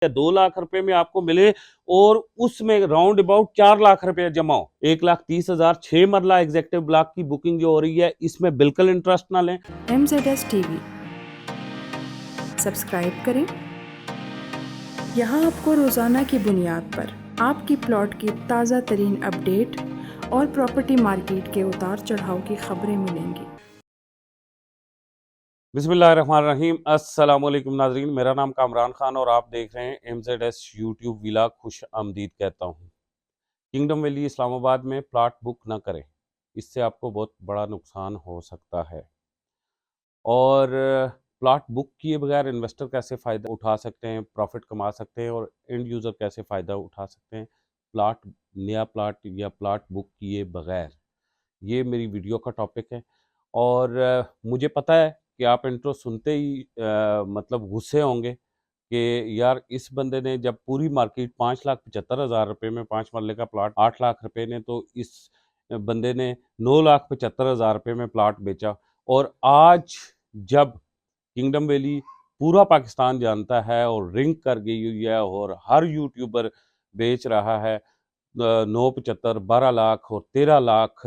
2 लाख रुपए में आपको मिले और उसमें राउंड अबाउट 4 लाख रुपए जमा हो। 1,30,000 6 मरला एग्जेक्टिव ब्लॉक की बुकिंग जो हो रही है, इसमें बिल्कुल इंटरेस्ट ना लें। MZS TV सब्सक्राइब करें। यहाँ आपको रोज़ाना की बुनियाद पर आपकी प्लॉट की ताज़ा तरीन अपडेट और प्रॉपर्टी मार्केट के उतार चढ़ाव की खबरें मिलेंगी। बिस्मिल्लाहिर्रहमानिर्रहीम। अस्सलाम वालेकुम नाजरीन, मेरा नाम कामरान खान और आप देख रहे हैं MZS यूट्यूब व्लॉग। खुश आमदीद कहता हूँ। किंगडम वैली इस्लामाबाद में प्लाट बुक ना करें, इससे आपको बहुत बड़ा नुकसान हो सकता है। और प्लाट बुक किए बगैर इन्वेस्टर कैसे फ़ायदा उठा सकते हैं, प्रॉफिट कमा सकते हैं, और एंड यूज़र कैसे फ़ायदा उठा सकते हैं नया प्लाट या प्लाट बुक किए बगैर, ये मेरी वीडियो का टॉपिक है। और मुझे पता है कि आप इंट्रो सुनते ही मतलब गुस्से होंगे कि यार इस बंदे ने जब पूरी मार्केट 5,75,000 रुपये में 5 मरले का प्लाट 8 लाख रुपए ने, तो इस बंदे ने 9,75,000 रुपये में प्लाट बेचा। और आज जब किंगडम वैली पूरा पाकिस्तान जानता है और रिंग कर गई हुई है और हर यूट्यूबर बेच रहा है 9,75 12 लाख और 13 लाख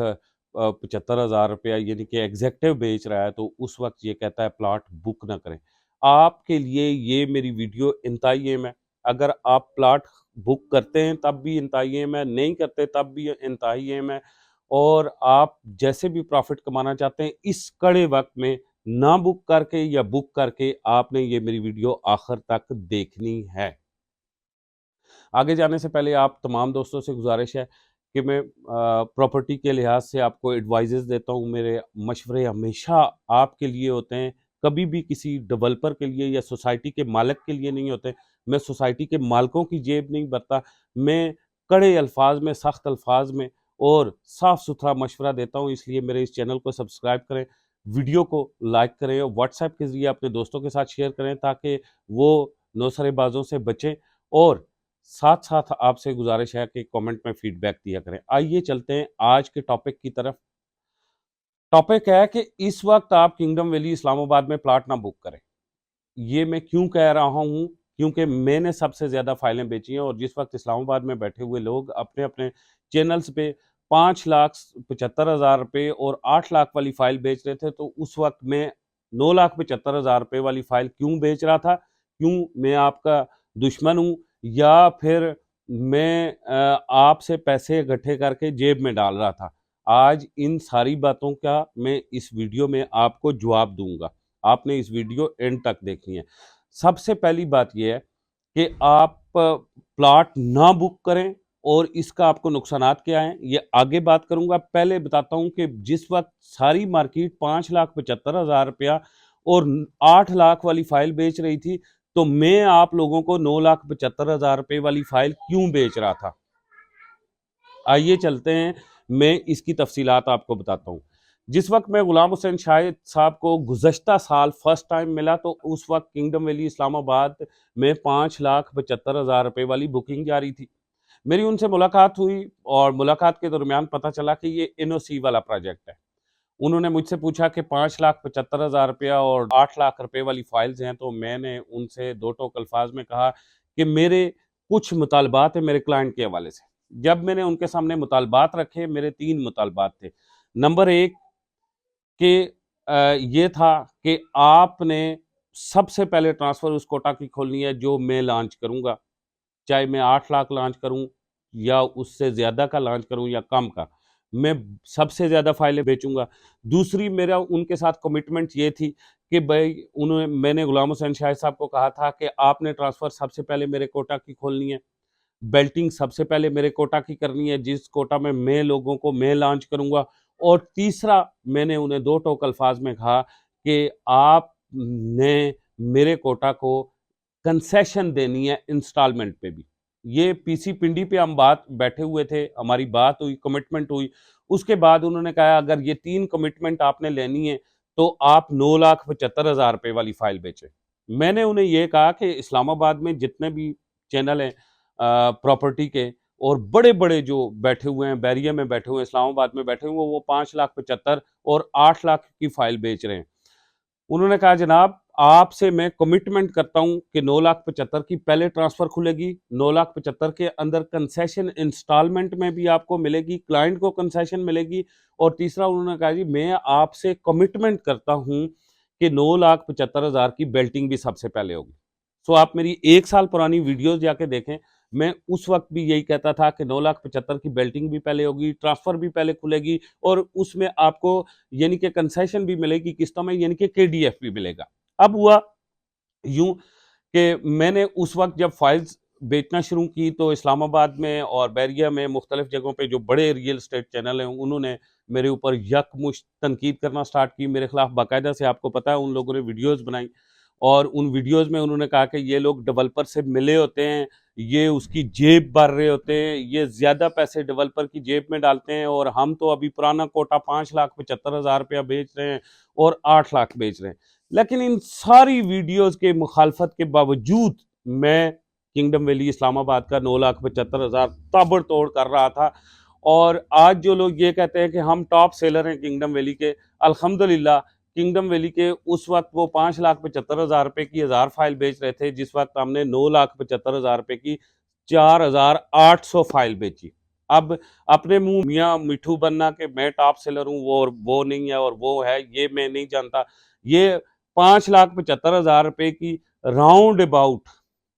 75,000 रुपया, यानी कि एग्जेक्टिव बेच रहा है, तो उस वक्त ये कहता है प्लाट बुक ना करें। आपके लिए ये मेरी वीडियो इंतहाई अहम है। अगर आप प्लाट बुक करते हैं तब भी इंतहाई अहम है, नहीं करते तब भी इंतहाई अहम है। और आप जैसे भी प्रॉफिट कमाना चाहते हैं इस कड़े वक्त में, ना बुक करके या बुक करके, आपने ये मेरी वीडियो आखिर तक देखनी है। आगे जाने से पहले आप तमाम दोस्तों से गुजारिश है कि मैं प्रॉपर्टी के लिहाज से आपको एडवाइजेस देता हूँ। मेरे मशवरे हमेशा आपके लिए होते हैं, कभी भी किसी डेवलपर के लिए या सोसाइटी के मालिक के लिए नहीं होते। मैं सोसाइटी के मालिकों की जेब नहीं भरता। मैं कड़े अल्फाज में, सख्त अल्फाज में और साफ़ सुथरा मशवरा देता हूँ। इसलिए मेरे इस चैनल को सब्सक्राइब करें, वीडियो को लाइक करें और व्हाट्सएप के ज़रिए अपने दोस्तों के साथ शेयर करें ताकि वो नौसरेबाजों से बचें। और साथ साथ आपसे गुजारिश है कि कमेंट में फीडबैक दिया करें। आइए चलते हैं आज के टॉपिक की तरफ। टॉपिक है कि इस वक्त आप किंगडम वैली इस्लामाबाद में प्लाट ना बुक करें। ये मैं क्यों कह रहा हूँ? क्योंकि मैंने सबसे ज़्यादा फाइलें बेची हैं और जिस वक्त इस्लामाबाद में बैठे हुए लोग अपने अपने चैनल्स पे 5,75,000 रुपये और 8 लाख वाली फ़ाइल बेच रहे थे, तो उस वक्त मैं 9,75,000 रुपये वाली फ़ाइल क्यों बेच रहा था? क्यों मैं आपका दुश्मन हूँ या फिर मैं आपसे पैसे इकट्ठे करके जेब में डाल रहा था? आज इन सारी बातों का मैं इस वीडियो में आपको जवाब दूंगा। आपने इस वीडियो एंड तक देखनी है। सबसे पहली बात यह है कि आप प्लॉट ना बुक करें और इसका आपको नुकसानात क्या हैं ये आगे बात करूंगा। पहले बताता हूं कि जिस वक्त सारी मार्केट 5,75,000 रुपया और 8 लाख वाली फाइल बेच रही थी, तो मैं आप लोगों को 9,75,000 रुपये वाली फाइल क्यों बेच रहा था। आइए चलते हैं, मैं इसकी तफसीलात आपको बताता हूँ। जिस वक्त मैं गुलाम हुसैन शाहिद साहब को गुज़श्ता साल फर्स्ट टाइम मिला, तो उस वक्त किंगडम वैली इस्लामाबाद में 5,75,000 रुपये वाली बुकिंग जारी थी। मेरी उनसे मुलाकात हुई और मुलाकात के दरमियान पता चला कि ये NOC वाला प्रोजेक्ट है। उन्होंने मुझसे पूछा कि 5,75,000 रुपया और 8 लाख रुपए वाली फाइल्स हैं, तो मैंने उनसे दो टोक अल्फाज में कहा कि मेरे कुछ मुतालबात हैं मेरे क्लाइंट के हवाले से। जब मैंने उनके सामने मुतालबात रखे, मेरे 3 मुतालबात थे। नंबर 1 कि ये था कि आपने सबसे पहले ट्रांसफ़र उस कोटा की खोलनी है जो मैं लॉन्च करूँगा, चाहे मैं 8 लाख लॉन्च करूँ या उससे ज़्यादा का लॉन्च करूँ या कम का, मैं सबसे ज़्यादा फाइलें बेचूंगा। दूसरी मेरा उनके साथ कमिटमेंट ये थी कि भाई मैंने गुलाम हुसैन शाहिद साहब को कहा था कि आपने ट्रांसफ़र सबसे पहले मेरे कोटा की खोलनी है, बेल्टिंग सबसे पहले मेरे कोटा की करनी है जिस कोटा में मैं लोगों को मैं लॉन्च करूंगा। और तीसरा मैंने उन्हें दो टोक अल्फाज में कहा कि आपने मेरे कोटा को कंसेशन देनी है इंस्टॉलमेंट पे भी। ये पीसी पिंडी पे हम बात बैठे हुए थे, हमारी बात हुई, कमिटमेंट हुई। उसके बाद उन्होंने कहा अगर ये 3 कमिटमेंट आपने लेनी है तो आप 9,75,000 रुपये वाली फाइल बेचें। मैंने उन्हें ये कहा कि इस्लामाबाद में जितने भी चैनल हैं प्रॉपर्टी के और बड़े-बड़े जो बैठे हुए हैं, बैरिया में बैठे हुए हैं, इस्लामाबाद में बैठे हुए हैं, वो 5,75,000 और 8 लाख की फाइल बेच रहे हैं। उन्होंने कहा जनाब आपसे मैं कमिटमेंट करता हूं कि 9,75,000 की पहले ट्रांसफर खुलेगी, 9,75,000 के अंदर कंसेशन इंस्टॉलमेंट में भी आपको मिलेगी, क्लाइंट को कंसेशन मिलेगी। और तीसरा उन्होंने कहा जी मैं आपसे कमिटमेंट करता हूं कि 9,75,000 की बेल्टिंग भी सबसे पहले होगी। सो आप मेरी 1 साल पुरानी वीडियोस जाके देखें, मैं उस वक्त भी यही कहता था कि 9,75,000 की बेल्टिंग भी पहले होगी, ट्रांसफर भी पहले खुलेगी और उसमें आपको यानी कि कंसेशन भी मिलेगी किस्तों में, यानी कि केडीएफ भी मिलेगा। अब हुआ यूं कि मैंने उस वक्त जब फाइल्स बेचना शुरू की तो इस्लामाबाद में और बैरिया में मुख्तलिफ जगहों पे जो बड़े रियल एस्टेट चैनल हैं उन्होंने मेरे ऊपर यकमुश्त तनकीद करना स्टार्ट की, मेरे खिलाफ बाकायदा से, आपको पता है, उन लोगों ने वीडियोस बनाई और उन वीडियोस में उन्होंने कहा कि ये लोग डेवलपर से मिले होते हैं, ये उसकी जेब भर रहे होते हैं, ये ज़्यादा पैसे डेवलपर की जेब में डालते हैं और हम तो अभी पुराना कोटा 5,75,000 रुपया बेच रहे हैं और 8 लाख बेच रहे हैं। लेकिन इन सारी वीडियोस के मुखालफत के बावजूद मैं किंगडम वैली इस्लामाबाद का 9,75,000 ताबड़तोड़ कर रहा था। और आज जो लोग ये कहते हैं कि हम टॉप सेलर हैं किंगडम वैली के, अल्हम्दुलिल्लाह किंगडम वैली के उस वक्त वो 5,75,000 रुपए की 1000 फाइल बेच रहे थे, जिस वक्त हमने 9,75,000 रुपए की 4,800 फाइल बेची। अब अपने मुंह मियाँ मिठू बनना कि मैं टॉप सेलर हूँ वो नहीं है और वो है, ये मैं नहीं जानता। ये 5,75,000 रुपए की राउंड अबाउट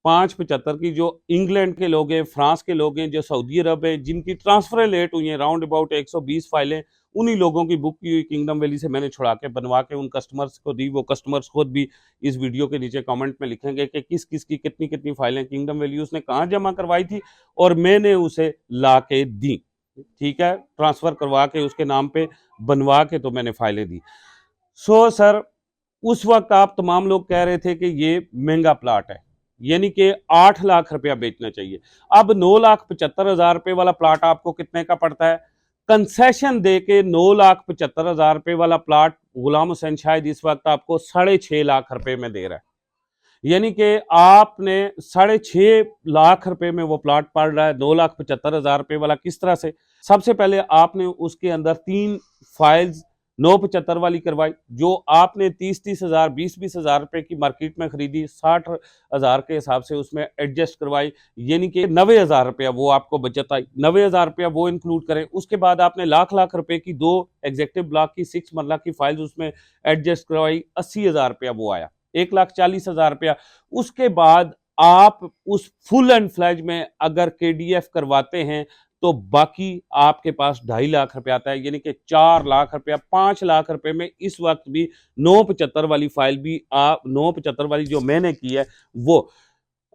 5,75 की जो इंग्लैंड के लोग हैं, फ्रांस के लोग हैं, जो सऊदी अरब है, जिनकी ट्रांसफर लेट हुई है, राउंड अबाउट 120 फाइलें उन्हीं लोगों की बुक की हुई किंगडम वैली से मैंने छुड़ा के बनवा के उन कस्टमर्स को दी। वो कस्टमर्स खुद भी इस वीडियो के नीचे कमेंट में लिखेंगे कि किस किस की कितनी कितनी फाइलें किंगडम वैली उसने कहाँ जमा करवाई थी और मैंने उसे ला के दी। ठीक है, ट्रांसफर करवा के उसके नाम पे बनवा के तो मैंने फाइलें दी। सो सर, उस वक्त आप तमाम लोग कह रहे थे कि ये महंगा प्लाट है, यानी कि 8 लाख रुपया बेचना चाहिए। अब 9,75,000 रुपए वाला प्लाट आपको कितने का पड़ता है? कंसेशन दे के 9,75,000 रुपए वाला प्लाट गुलाम हुसैन शायद इस वक्त आपको 6.5 लाख रुपए में दे रहा है। यानी कि आपने 6.5 लाख रुपए में वो प्लाट पड़ रहा है। 9,75,000 रुपए वाला किस तरह से? सबसे पहले आपने उसके अंदर 3 फाइल्स 975 वाली करवाई, जो आपने 30,000 20,000 रुपए की मार्केट में खरीदी, 60,000 के हिसाब से उसमें एडजस्ट करवाई, यानी कि 90,000 रुपया वो आपको बचत आई। 90,000 रुपया वो इंक्लूड करें। उसके बाद आपने लाख लाख रुपए की 2 एग्जेक्टिव ब्लॉक की 6 मरला की फाइल्स उसमें एडजस्ट करवाई, 80,000 रुपया वो आया, 1,40,000 रुपया। उसके बाद आप उस फुल एंड फ्लैज में अगर केडीएफ करवाते हैं तो बाकी आपके पास 2.5 लाख रुपया आता है, यानी कि 4 लाख रुपया। 5 लाख रुपए में इस वक्त भी 975 वाली फाइल भी आप 975 वाली जो मैंने की है वो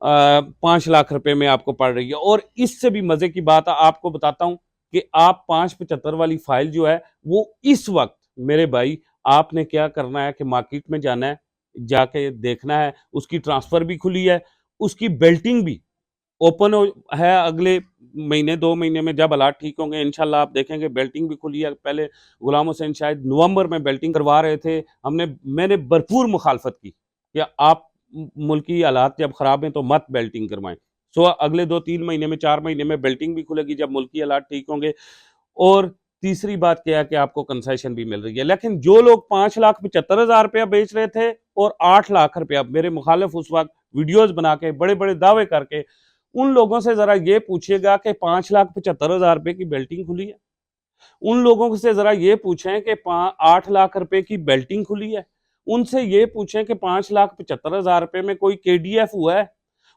5 लाख रुपए में आपको पड़ रही है। और इससे भी मजे की बात आपको बताता हूं कि आप 575 वाली फाइल जो है वो इस वक्त मेरे भाई आपने क्या करना है कि मार्केट में जाना है, जाके देखना है, उसकी ट्रांसफर भी खुली है, उसकी बेल्टिंग भी ओपन है। अगले महीने 2 महीने में जब हालात ठीक होंगे इंशाल्लाह आप देखेंगे बेल्टिंग भी खुली है। पहले गुलाम हुसैन शायद नवंबर में बेल्टिंग करवा रहे थे, मैंने भरपूर मुखालफत की कि आप मुल्की हालात जब खराब हैं तो मत बेल्टिंग करवाएं। सो अगले 2-3 महीने में 4 महीने में बेल्टिंग भी खुलेगी जब मुल्की हालात ठीक होंगे। और तीसरी बात क्या है कि आपको कंसेशन भी मिल रही है। लेकिन जो लोग 5,75,000 रुपया बेच रहे थे और 8 लाख रुपया, मेरे मुखालिफ उस वक्त वीडियोस बना के बड़े बड़े दावे करके, उन लोगों से जरा ये पूछिएगा कि 5,75,000 रुपए की बेल्टिंग खुली है। उन लोगों से जरा ये पूछें कि 8 लाख रुपए की बेल्टिंग खुली है। उनसे ये पूछें कि 5,75,000 रुपए में कोई केडीएफ हुआ है।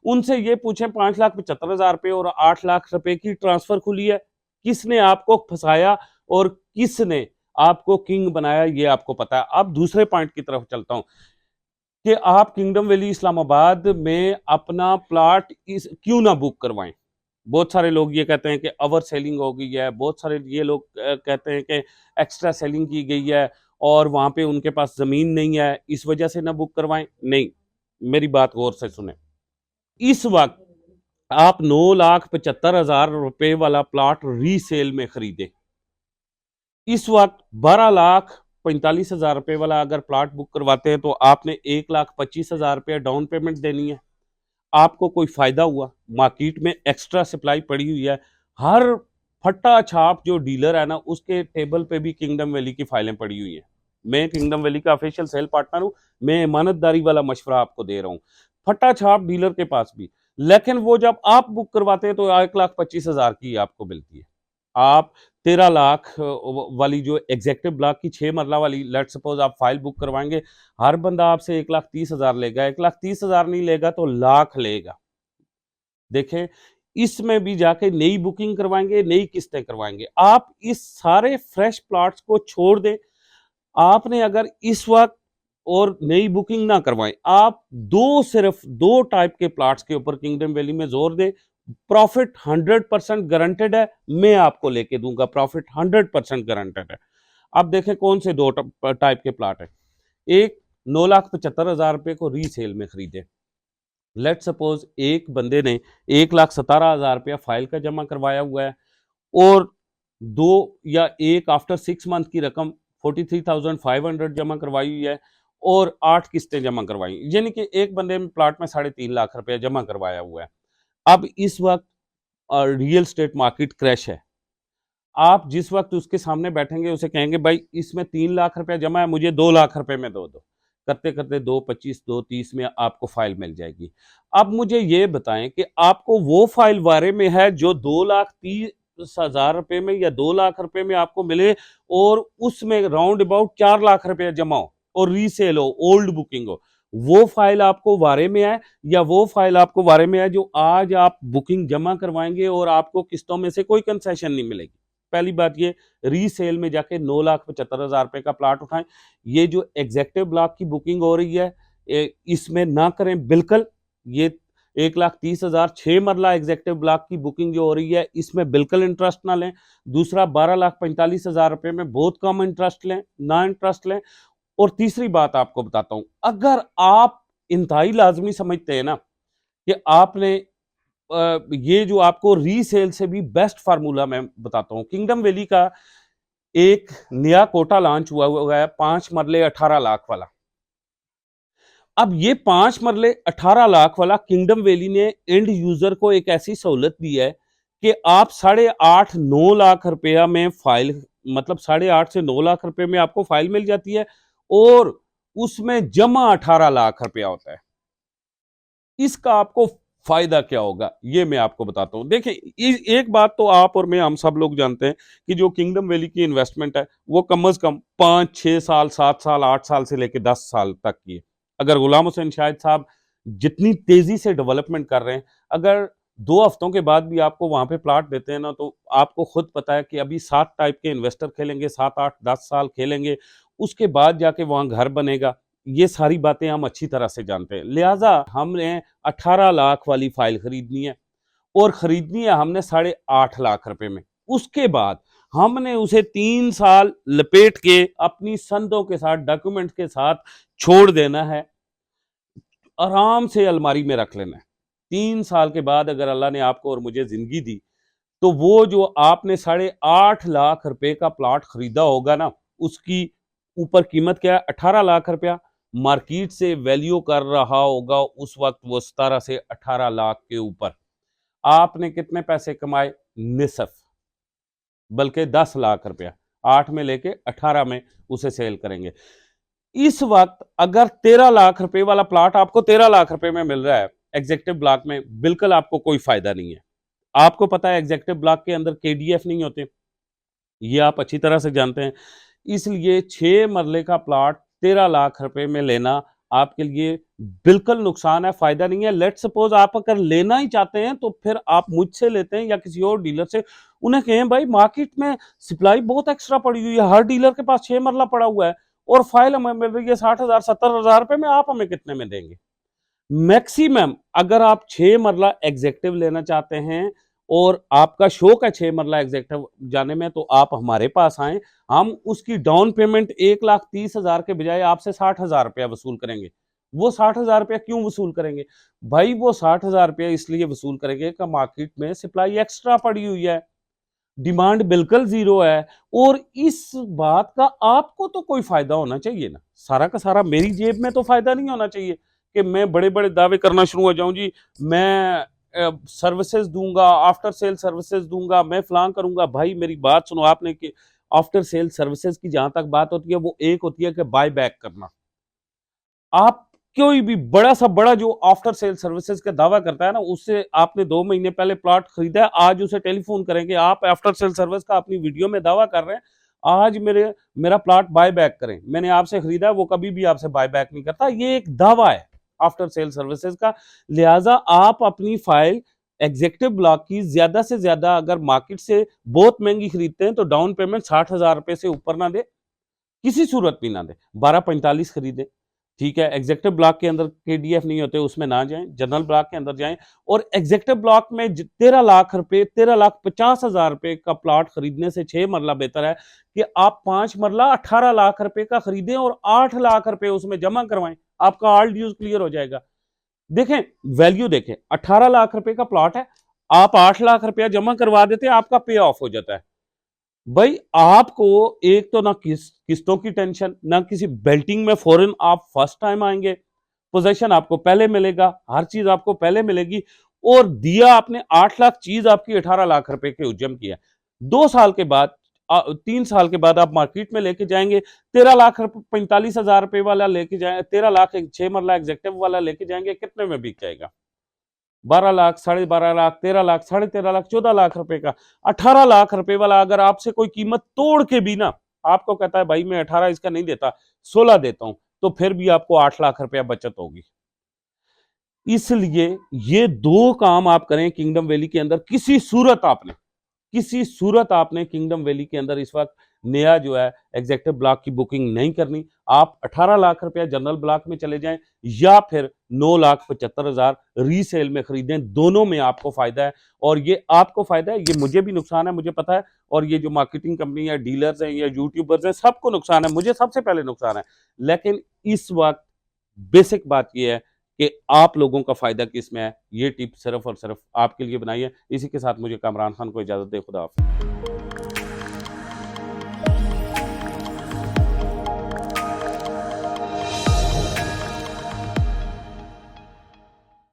उनसे ये पूछें 5,75,000 रुपए और 8 लाख रुपए की ट्रांसफर खुली है। किसने आपको फंसाया और किसने आपको किंग बनाया, ये आपको पता है। अब दूसरे पॉइंट की तरफ चलता हूं कि आप किंगडम वैली इस्लामाबाद में अपना प्लाट क्यों ना बुक करवाएं। बहुत सारे लोग ये कहते हैं कि ओवर सेलिंग हो गई है, बहुत सारे ये लोग कहते हैं कि एक्स्ट्रा सेलिंग की गई है और वहां पे उनके पास जमीन नहीं है, इस वजह से ना बुक करवाएं। नहीं, मेरी बात गौर से सुने। इस वक्त आप 9,75,000 रुपए वाला प्लाट रीसेल में खरीदे। इस वक्त 12,45,000 रुपए वाला अगर प्लाट बुक करवाते हैं तो आपने 1,25,000 रुपया डाउन पेमेंट देनी है। आपको कोई फायदा हुआ? मार्केट में एक्स्ट्रा सप्लाई पड़ी हुई है। हर फट्टा छाप जो डीलर है ना उसके टेबल पे भी किंगडम वैली की फाइलें पड़ी हुई हैं। मैं किंगडम वैली का ऑफिशियल सेल पार्टनर हूँ, मैं ईमानतदारी वाला मशवरा आपको दे रहा हूँ। फटा छाप डीलर के पास भी, लेकिन वो जब आप बुक करवाते हैं तो 1,25,000 की आपको मिलती है। आप 13 लाख वाली जो एग्जेक्टिव ब्लॉक की 6 मरला वाली लेट सपोज आप फाइल बुक करवाएंगे, हर बंदा आपसे 1,30,000 लेगा, 1,30,000 नहीं लेगा तो लाख लेगा। देखें, इसमें भी जाके नई बुकिंग करवाएंगे, नई किस्तें करवाएंगे। आप इस सारे फ्रेश प्लॉट्स को छोड़ दें। आपने अगर इस वक्त और नई बुकिंग ना करवाएं, आप सिर्फ दो टाइप के प्लॉट्स के ऊपर किंगडम वैली में जोर दें, प्रॉफिट 100% गारंटेड है। मैं आपको लेके दूंगा, प्रॉफिट 100% गारंटेड है। अब देखें कौन से दो टाइप के प्लॉट है। एक 9,75,000 रुपए को रीसेल में खरीदे। लेट सपोज एक बंदे ने 1,17,000 रुपया फाइल का जमा करवाया हुआ है और दो या एक आफ्टर 6 मंथ की रकम 43,500 जमा करवाई हुई है और 8 किस्तें जमा करवाई, यानी कि एक बंदे में प्लाट में 3.5 लाख रुपया जमा करवाया हुआ है। अब इस वक्त रियल स्टेट मार्केट क्रैश है। आप जिस वक्त उसके सामने बैठेंगे उसे कहेंगे भाई इसमें 3 लाख रुपया जमा है, मुझे 2 लाख रुपए में दो। करते करते 2,25 2,30 में आपको फाइल मिल जाएगी। अब मुझे ये बताएं कि आपको वो फाइल बारे में है जो 2,30,000 रुपए में या 2 लाख रुपए में आपको मिले और उसमें राउंड अबाउट 4 लाख रुपया जमा हो और रीसेल हो, ओल्ड बुकिंग हो, वो फाइल आपको बारे में है या वो फाइल आपको बारे में है जो आज आप बुकिंग जमा करवाएंगे और आपको किस्तों में से कोई कंसेशन नहीं मिलेगी। पहली बात ये, रीसेल में जाके 9,75,000 रुपए का प्लाट उठाएं। ये जो एग्जेक्टिव ब्लॉक की बुकिंग हो रही है इसमें ना करें बिल्कुल। ये 1,30,000 6 मरला एग्जेक्टिव ब्लॉक की बुकिंग जो हो रही है इसमें बिल्कुल इंटरेस्ट ना लें। दूसरा 12,45,000 रुपए में बहुत कम इंटरेस्ट लें, ना इंटरेस्ट लें। और तीसरी बात आपको बताता हूं, अगर आप इंतहाई लाजमी समझते हैं ना कि आपने ये जो आपको रीसेल से भी बेस्ट फार्मूला मैं बताता हूं, किंगडम वैली का एक नया कोटा लॉन्च हुआ है 5 मरले 18 लाख वाला। अब ये 5 मरले 18 लाख वाला किंगडम वैली ने एंड यूजर को एक ऐसी सहूलत दी है कि आप 8.5-9 लाख रुपया में फाइल, मतलब 8.5 से 9 लाख रुपए में आपको फाइल मिल जाती है और उसमें जमा 18 लाख रुपया होता है। इसका आपको फायदा क्या होगा ये मैं आपको बताता हूं। देखिए, एक बात तो आप और मैं हम सब लोग जानते हैं कि जो किंगडम वैली की इन्वेस्टमेंट है वो कम से कम 5-6 साल 7 साल 8 साल से लेकर 10 साल तक की है। अगर गुलाम हुसैन शाहिद साहब जितनी तेजी से डेवलपमेंट कर रहे हैं, अगर 2 हफ्तों के बाद भी आपको वहां पे प्लाट देते हैं ना, तो आपको खुद पता है कि अभी 7 टाइप के इन्वेस्टर खेलेंगे, 7-8-10 साल खेलेंगे, उसके बाद जाके वहां घर बनेगा। ये सारी बातें हम अच्छी तरह से जानते हैं। लिहाजा हमने 18 लाख वाली फाइल खरीदनी है और खरीदनी है हमने 8.5 लाख रुपए में। उसके बाद हमने उसे 3 साल लपेट के अपनी संदों के साथ, डॉक्यूमेंट के साथ छोड़ देना है, आराम से अलमारी में रख लेना है। 3 साल के बाद अगर अल्लाह ने आपको और मुझे जिंदगी दी तो वो जो आपने 8.5 लाख रुपए का प्लॉट खरीदा होगा ना, उसकी ऊपर कीमत क्या है? 18 लाख रुपया। मार्केट से वैल्यू कर रहा होगा उस वक्त वो 17 से 18 लाख के ऊपर। आपने कितने पैसे कमाए? निसफ, बल्कि 10 लाख रुपया। 8 में लेके 18 में उसे सेल करेंगे। इस वक्त अगर 13 लाख रुपए वाला प्लॉट आपको 13 लाख रुपए में मिल रहा है एग्जेक्टिव ब्लॉक में, बिल्कुल आपको कोई फायदा नहीं है। आपको पता है एग्जेक्टिव ब्लॉक के अंदर केडीएफ नहीं होते, ये आप अच्छी तरह से जानते हैं। इसलिए 6 मरले का प्लॉट 13 लाख रुपए में लेना आपके लिए बिल्कुल नुकसान है, फायदा नहीं है। लेट सपोज आप अगर लेना ही चाहते हैं तो फिर आप मुझसे लेते हैं या किसी और डीलर से, उन्हें कहें भाई मार्केट में सप्लाई बहुत एक्स्ट्रा पड़ी हुई है, हर डीलर के पास 6 मरला पड़ा हुआ है और फाइल हमें मिल रही है 60,000 70,000 रुपए में, आप हमें कितने में देंगे? मैक्सिमम अगर आप 6 मरला एग्जेक्टिव लेना चाहते हैं और आपका शौक है 6 मरला एग्जेक्टिव जाने में, तो आप हमारे पास आए, हम उसकी डाउन पेमेंट 1,30,000 के बजाय आपसे 60,000 रुपया वसूल करेंगे। वो 60,000 रुपया क्यों वसूल करेंगे भाई? वो 60,000 रुपया इसलिए वसूल करेंगे कि मार्केट में सप्लाई एक्स्ट्रा पड़ी हुई है, डिमांड बिल्कुल जीरो है और इस बात का आपको तो कोई फायदा होना चाहिए ना। सारा का सारा मेरी जेब में तो फायदा नहीं होना चाहिए कि मैं बड़े बड़े दावे करना शुरू हो जाऊं, जी मैं सर्विसेज दूंगा, आफ्टर सेल सर्विसेज दूंगा, मैं फलां करूंगा। भाई मेरी बात सुनो, आपने कि आफ्टर सेल सर्विसेज की जहां तक बात होती है, वो एक होती है कि बाय बैक करना। आप कोई भी बड़ा सा बड़ा जो आफ्टर सेल सर्विसेज का दावा करता है ना, उससे आपने 2 महीने पहले प्लॉट खरीदा है, आज उसे टेलीफोन करेंगे, आप आफ्टर सेल सर्विस का अपनी वीडियो में दावा कर रहे हैं, आज मेरा प्लॉट बाय बैक करें, मैंने आपसे खरीदा है, वो कभी भी आपसे बाय बैक नहीं करता। ये एक दावा है आफ्टर सेल सर्विसेज का। लिहाजा आप अपनी फाइल एग्जीक्यूटिव ब्लॉक की ज्यादा से ज्यादा अगर मार्केट से बहुत महंगी खरीदते हैं तो डाउन पेमेंट 60,000 रुपए से ऊपर ना दे, किसी सूरत भी ना दे। 1245 खरीदे, ठीक है। एग्जीक्यूटिव ब्लॉक के अंदर केडीएफ नहीं होते, उसमें ना जाएं, जनरल ब्लॉक के अंदर जाएं। और एग्जीक्यूटिव ब्लॉक में 13 लाख रुपए, 13,50,000 रुपए का प्लॉट खरीदने से 6 मरला बेहतर है कि आप 5 मरला 18 लाख रुपए का खरीदें और 8 लाख रुपए उसमें जमा करवाएं, आपका ऑल ड्यूज क्लियर हो जाएगा। देखें, वैल्यू देखें, 18 लाख रुपए का प्लॉट है, आप 8 लाख रुपया जमा करवा देते हैं, आपका पे ऑफ हो जाता है। भाई आपको एक तो ना किस्तों की टेंशन, ना किसी बेल्टिंग में फॉरेन आप फर्स्ट टाइम आएंगे, पोजीशन आपको पहले मिलेगा, हर चीज आपको पहले मिलेगी। और दिया आपने 8 लाख, चीज आपकी 18 लाख रुपए के उद्यम की है। 2 साल के बाद 3 साल के बाद आप मार्केट में लेके जाएंगे, 13 लाख 45,000 रुपए वाला लेके जाए, 13 लाख 6 मरला एग्जेक्टिव वाला लेके जाएंगे, कितने में बिक जाएगा? 12 लाख, 12.5 लाख, 13 लाख, 13.5 लाख, 14 लाख रुपए का। 18 लाख रुपए वाला अगर आपसे कोई कीमत तोड़ के भी ना आपको कहता है भाई मैं 18 इसका नहीं देता, 16 देता हूं, तो फिर भी आपको 8 लाख रुपया बचत होगी। इसलिए ये 2 काम आप करें किंगडम वैली के अंदर, किसी सूरत आपने किंगडम वैली के अंदर इस वक्त नया जो है एग्जीक्यूटिव ब्लॉक की बुकिंग नहीं करनी। आप 18 लाख रुपया जनरल ब्लॉक में चले जाएं या फिर 9,75,000 रीसेल में खरीदें, दोनों में आपको फायदा है। और ये आपको फायदा है, ये मुझे भी नुकसान है, मुझे पता है, और ये जो मार्केटिंग कंपनी है, डीलर्स हैं या यूट्यूबर्स हैं, सबको नुकसान है, मुझे सबसे पहले नुकसान है। लेकिन इस वक्त बेसिक बात यह है कि आप लोगों का फायदा किस में है। ये टिप सिर्फ और सिर्फ आपके लिए बनाई है। इसी के साथ मुझे कामरान खान को इजाजत दे, खुदा हाफिज़।